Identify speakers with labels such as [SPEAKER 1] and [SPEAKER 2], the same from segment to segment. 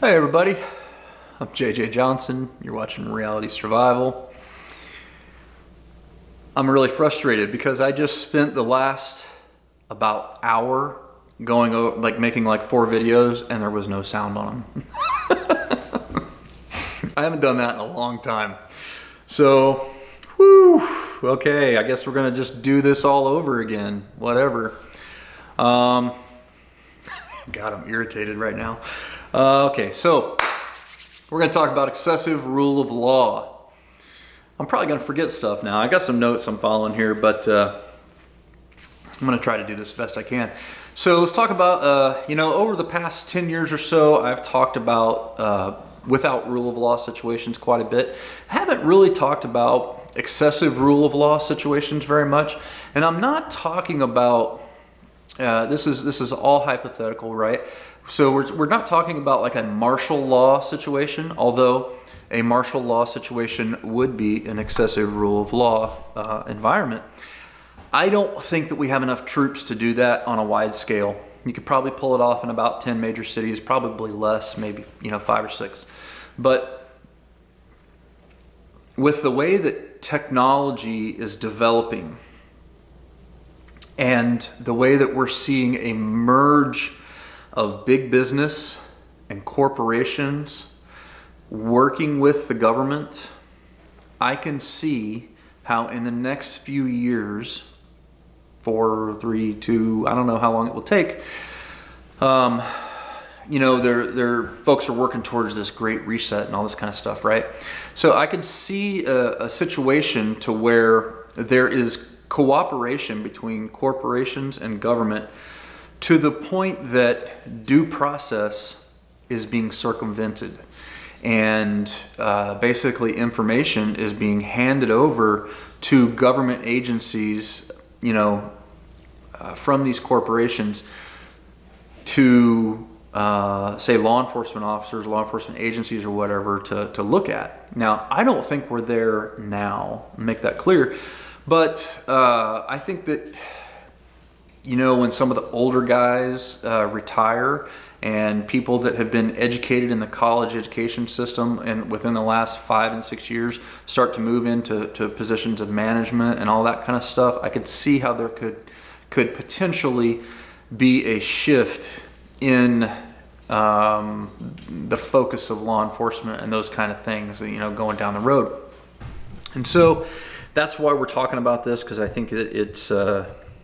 [SPEAKER 1] Hey everybody, I'm JJ Johnson. You're watching Reality Survival. I'm really frustrated because I just spent the last about hour going over, making like 4 videos and there was no sound on them. I haven't done that in a long time. So, okay, I guess we're gonna just do this all over again, whatever. God, I'm irritated right now. Okay, so we're going to talk about excessive rule of law. I'm probably going to forget stuff now. I got some notes I'm following here, but I'm going to try to do this best I can. So let's talk about, over the past 10 years or so, I've talked about without rule of law situations quite a bit. I haven't really talked about excessive rule of law situations very much, and I'm not talking about this is all hypothetical, right? So we're not talking about like a martial law situation, although a martial law situation would be an excessive rule of law environment. I don't think that we have enough troops to do that on a wide scale. You could probably pull it off in about 10 major cities, probably less, maybe 5 or 6. But with the way that technology is developing, and the way that we're seeing a merge of big business and corporations working with the government, I can see how in the next few years, 4, 3, 2, I don't know how long it will take, their folks are working towards this great reset and all this kind of stuff, right? So I could see a situation to where there is cooperation between corporations and government to the point that due process is being circumvented, and basically information is being handed over to government agencies, from these corporations to say law enforcement officers, law enforcement agencies or whatever to look at. Now, I don't think we're there now, make that clear, but I think that when some of the older guys retire, and people that have been educated in the college education system and within the last 5 and 6 years start to move into positions of management and all that kind of stuff, I could see how there could potentially be a shift in the focus of law enforcement and those kind of things, going down the road. And so that's why we're talking about this, because I think that it's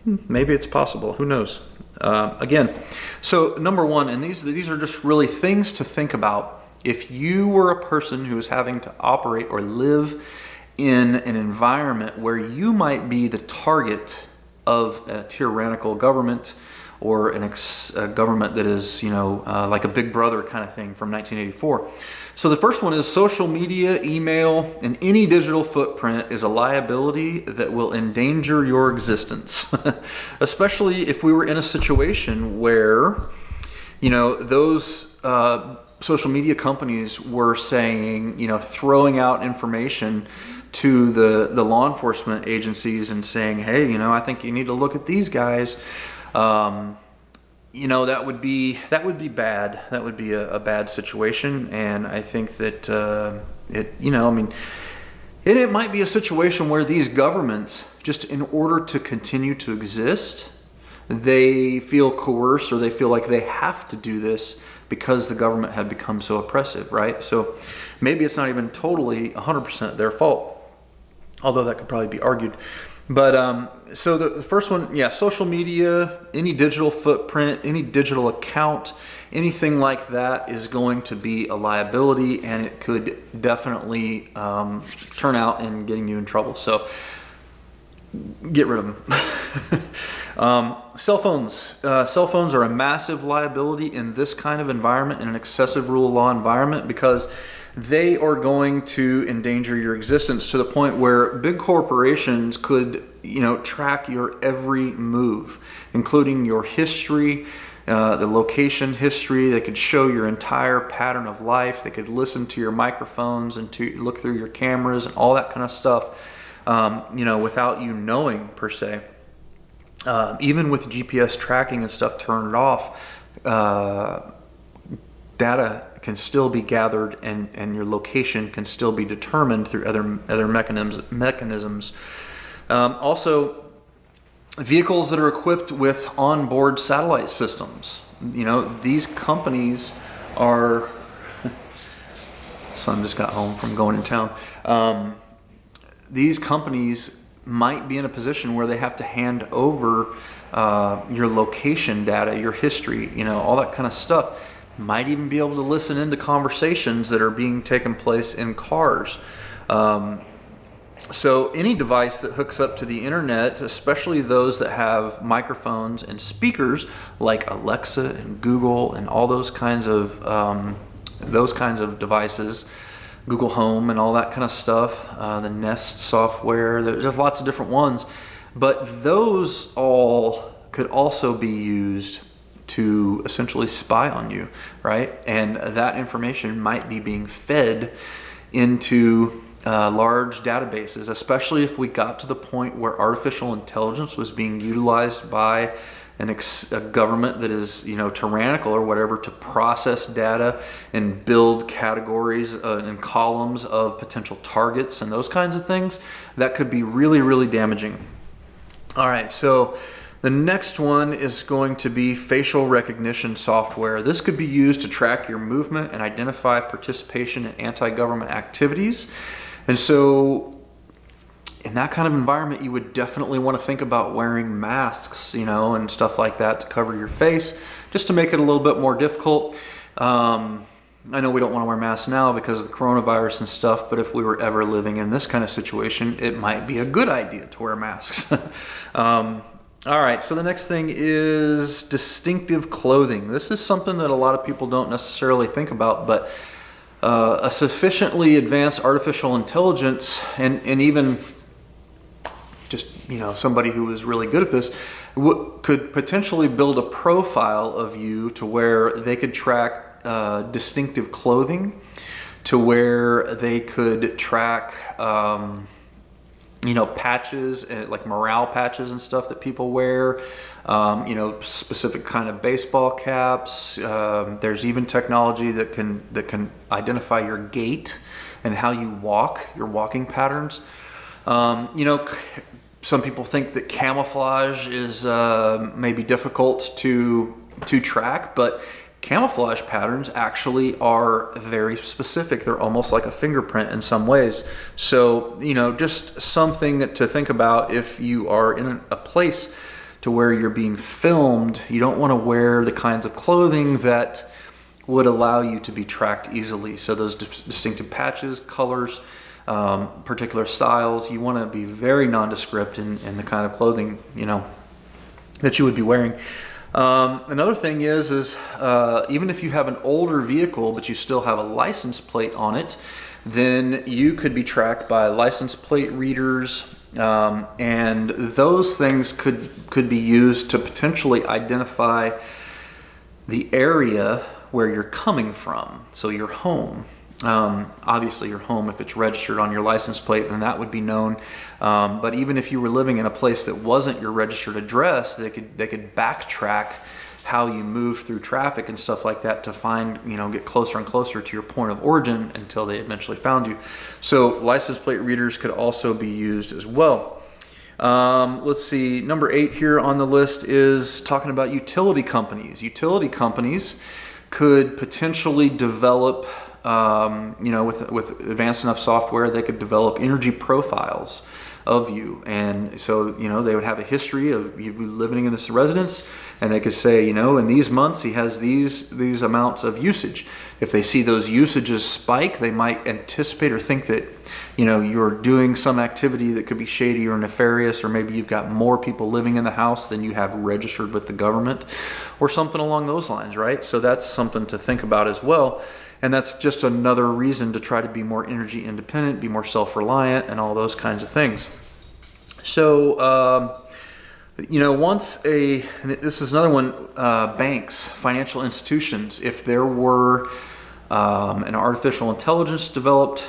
[SPEAKER 1] maybe it's possible. Who knows? Again, so number one, and these are just really things to think about. If you were a person who is having to operate or live in an environment where you might be the target of a tyrannical government, or a government that is, like a Big Brother kind of thing from 1984. So the first one is social media, email, and any digital footprint is a liability that will endanger your existence. Especially if we were in a situation where, those social media companies were saying, throwing out information to the law enforcement agencies and saying, hey, I think you need to look at these guys. That would be bad. That would be a bad situation, and I think that it might be a situation where these governments, just in order to continue to exist, they feel coerced, or they feel like they have to do this because the government had become so oppressive, right? So maybe it's not even totally 100% their fault, although that could probably be argued. But so the first one, social media, any digital footprint, any digital account, anything like that is going to be a liability, and it could definitely turn out in getting you in trouble. So get rid of them. Cell phones. Cell phones are a massive liability in this kind of environment, in an excessive rule of law environment, because they are going to endanger your existence to the point where big corporations could, track your every move, including your history, the location history. They could show your entire pattern of life. They could listen to your microphones and to look through your cameras and all that kind of stuff, without you knowing per se. Even with GPS tracking and stuff turned off, data can still be gathered, and your location can still be determined through other mechanisms. Also, vehicles that are equipped with onboard satellite systems. These companies are. Son just got home from going in town. These companies might be in a position where they have to hand over your location data, your history, all that kind of stuff. Might even be able to listen into conversations that are being taken place in cars. So any device that hooks up to the internet, especially those that have microphones and speakers like Alexa and Google and all those kinds of devices, Google Home and all that kind of stuff, the Nest software, there's lots of different ones, but those all could also be used to essentially spy on you, right? And that information might be being fed into large databases, especially if we got to the point where artificial intelligence was being utilized by a government that is, tyrannical or whatever, to process data and build categories and columns of potential targets and those kinds of things. That could be really, really damaging. All right, so the next one is going to be facial recognition software. This could be used to track your movement and identify participation in anti-government activities. And so in that kind of environment, you would definitely want to think about wearing masks, and stuff like that to cover your face, just to make it a little bit more difficult. I know we don't want to wear masks now because of the coronavirus and stuff, but if we were ever living in this kind of situation, it might be a good idea to wear masks. All right, so the next thing is distinctive clothing. This is something that a lot of people don't necessarily think about, but a sufficiently advanced artificial intelligence and even just, somebody who is really good at this could potentially build a profile of you to where they could track distinctive clothing, to where they could track patches, like morale patches and stuff that people wear, specific kind of baseball caps. There's even technology that can identify your gait and how you walk, your walking patterns. Some people think that camouflage is maybe difficult to track, but camouflage patterns actually are very specific. They're almost like a fingerprint in some ways. So, just something to think about if you are in a place to where you're being filmed. You don't want to wear the kinds of clothing that would allow you to be tracked easily. So those distinctive patches, colors, particular styles, you want to be very nondescript in the kind of clothing, that you would be wearing. Another thing is even if you have an older vehicle but you still have a license plate on it, then you could be tracked by license plate readers, and those things could be used to potentially identify the area where you're coming from. So your home. Obviously your home, if it's registered on your license plate, then that would be known. But even if you were living in a place that wasn't your registered address, they could backtrack how you move through traffic and stuff like that to find, get closer and closer to your point of origin until they eventually found you. So license plate readers could also be used as well. Let's see, number 8 here on the list is talking about utility companies. Utility companies could potentially develop, with advanced enough software, they could develop energy profiles of you. And so, they would have a history of you living in this residence, and they could say, in these months he has these amounts of usage. If they see those usages spike, they might anticipate or think that, you're doing some activity that could be shady or nefarious, or maybe you've got more people living in the house than you have registered with the government, or something along those lines, right? So that's something to think about as well. And that's just another reason to try to be more energy independent, be more self-reliant, and all those kinds of things. So, this is another one, banks, financial institutions, if there were an artificial intelligence developed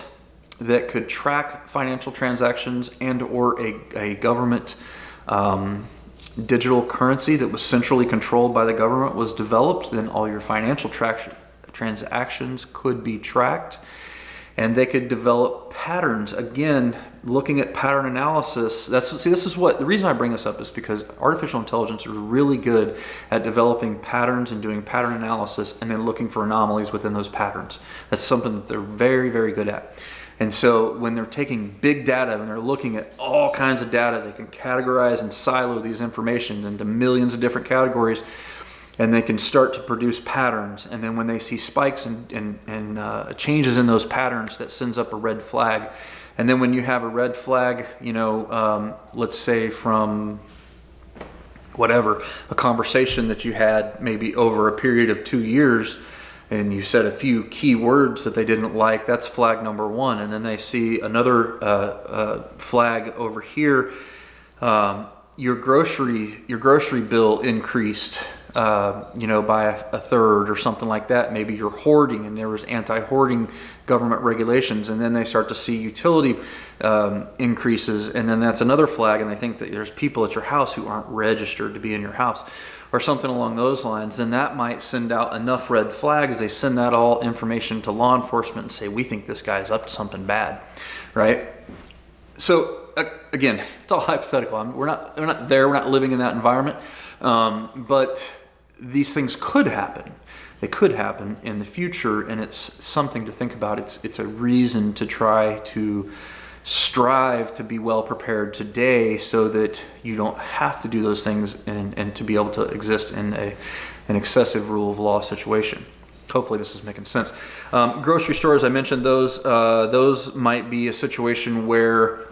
[SPEAKER 1] that could track financial transactions and or a government digital currency that was centrally controlled by the government was developed, then all your financial Transactions could be tracked, and they could develop patterns. Again, looking at pattern analysis. This is what the reason I bring this up is because artificial intelligence is really good at developing patterns and doing pattern analysis, and then looking for anomalies within those patterns. That's something that they're very, very good at. And so when they're taking big data and they're looking at all kinds of data, they can categorize and silo these information into millions of different categories, and they can start to produce patterns. And then when they see spikes and changes in those patterns, that sends up a red flag. And then when you have a red flag, let's say from whatever, a conversation that you had maybe over a period of 2 years, and you said a few key words that they didn't like, that's flag number 1. And then they see another flag over here. Your grocery bill increased, by a third or something like that. Maybe you're hoarding, and there was anti-hoarding government regulations. And then they start to see utility increases, and then that's another flag. And they think that there's people at your house who aren't registered to be in your house, or something along those lines. Then that might send out enough red flags. They send that all information to law enforcement and say, we think this guy's up to something bad, right? So again, it's all hypothetical. We're not there. We're not living in that environment. But these things could happen. They could happen in the future, and it's something to think about. It's a reason to try to strive to be well prepared today, so that you don't have to do those things, and to be able to exist in an excessive rule of law situation. Hopefully this is making sense. Grocery stores, I mentioned those might be a situation where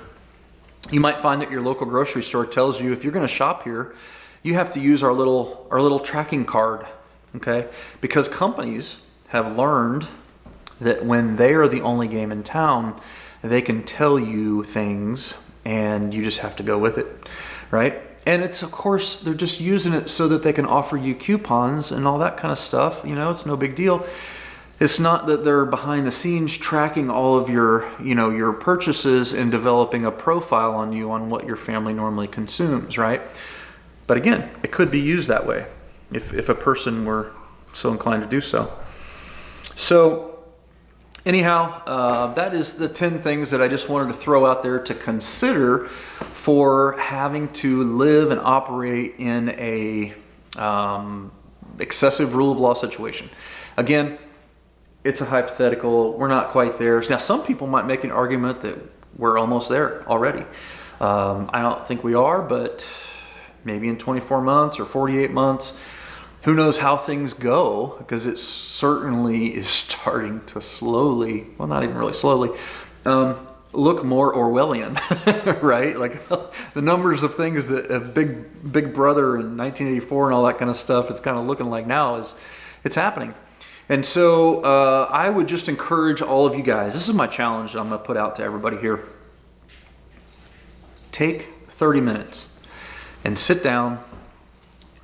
[SPEAKER 1] you might find that your local grocery store tells you, if you're going to shop here, you have to use our little tracking card, okay? Because companies have learned that when they are the only game in town, they can tell you things, and you just have to go with it, right? And it's, of course, they're just using it so that they can offer you coupons and all that kind of stuff. It's no big deal. It's not that they're behind the scenes tracking all of your purchases and developing a profile on you on what your family normally consumes, right? But again, it could be used that way if a person were so inclined to do so. So anyhow, that is the 10 things that I just wanted to throw out there to consider for having to live and operate in a excessive rule of law situation. Again, it's a hypothetical. We're not quite there. Now, some people might make an argument that we're almost there already. I don't think we are, but maybe in 24 months or 48 months, who knows how things go, because it certainly is starting to slowly, well, not even really slowly, look more Orwellian, right? Like the numbers of things that Big Brother in 1984 and all that kind of stuff, it's kind of looking like now it's happening. And so I would just encourage all of you guys, this is my challenge I'm going to put out to everybody here. Take 30 minutes and sit down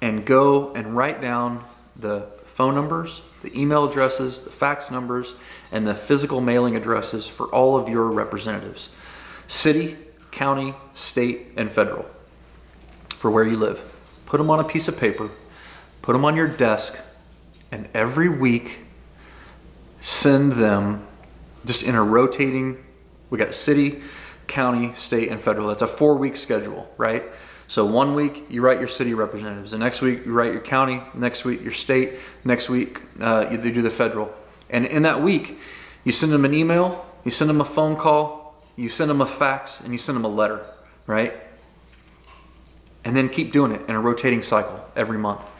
[SPEAKER 1] and go and write down the phone numbers, the email addresses, the fax numbers, and the physical mailing addresses for all of your representatives. City, county, state, and federal, for where you live. Put them on a piece of paper, put them on your desk, and every week send them just in a rotating, we got city, county, state, and federal. That's a 4-week schedule, right? So 1 week you write your city representatives, the next week you write your county, next week your state, next week you do the federal. And in that week, you send them an email, you send them a phone call, you send them a fax, and you send them a letter, right? And then keep doing it in a rotating cycle every month.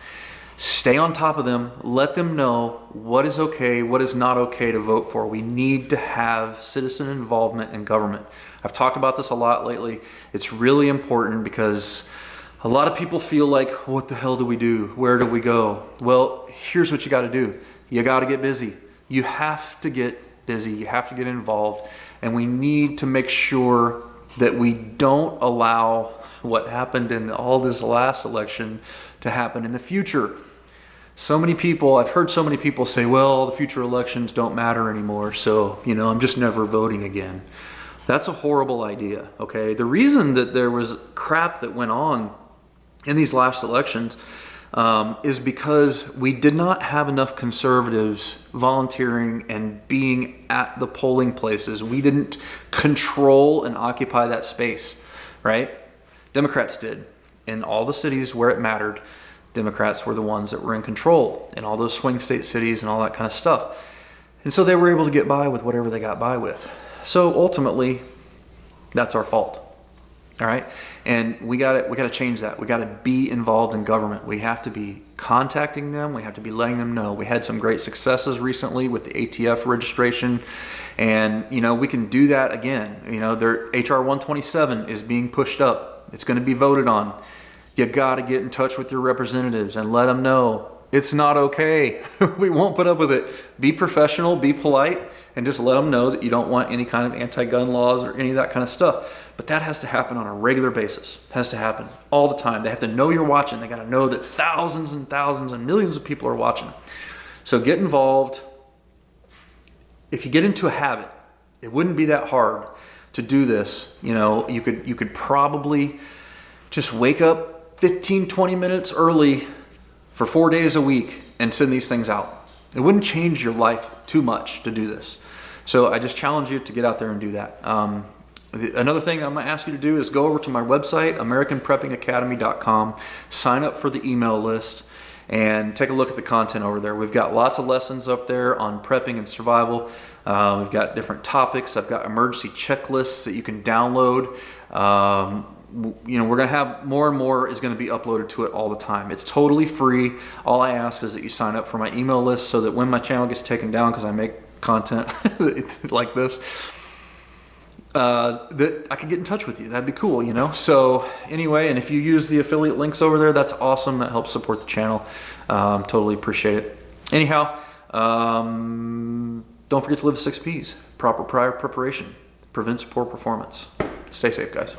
[SPEAKER 1] Stay on top of them. Let them know what is okay, what is not okay to vote for. We need to have citizen involvement in government. I've talked about this a lot lately. It's really important because a lot of people feel like, what the hell do we do? Where do we go? Well, here's what you got to do. You got to get busy. You have to get busy. You have to get involved. And we need to make sure that we don't allow what happened in all this last election to happen in the future. So many people, I've heard so many people say, well, the future elections don't matter anymore, so, I'm just never voting again. That's a horrible idea, okay? The reason that there was crap that went on in these last elections is because we did not have enough conservatives volunteering and being at the polling places. We didn't control and occupy that space, right? Democrats did. In all the cities where it mattered, Democrats were the ones that were in control in all those swing state cities and all that kind of stuff. And so they were able to get by with whatever they got by with. So ultimately, that's our fault. All right, and we got to change that. We got to be involved in government. We have to be contacting them. We have to be letting them know. We had some great successes recently with the ATF registration, and we can do that again. Their HR 127 is being pushed up. It's going to be voted on. You got to get in touch with your representatives and let them know it's not okay. We won't put up with it. Be professional, be polite, and just let them know that you don't want any kind of anti-gun laws or any of that kind of stuff. But that has to happen on a regular basis. It has to happen all the time. They have to know you're watching. They got to know that thousands and thousands and millions of people are watching. So get involved. If you get into a habit, it wouldn't be that hard to do this. You could probably just wake up 15, 20 minutes early for 4 days a week and send these things out. It wouldn't change your life too much to do this. So I just challenge you to get out there and do that. Another thing I'm going to ask you to do is go over to my website, AmericanPreppingAcademy.com, sign up for the email list, and take a look at the content over there. We've got lots of lessons up there on prepping and survival. We've got different topics. I've got emergency checklists that you can download. We're going to have more and more is going to be uploaded to it all the time. It's totally free. All I ask is that you sign up for my email list so that when my channel gets taken down, because I make content like this, that I can get in touch with you. That'd be cool, So anyway, and if you use the affiliate links over there, that's awesome. That helps support the channel. Totally appreciate it. Anyhow, don't forget to live the 6 Ps. Proper prior preparation prevents poor performance. Stay safe, guys.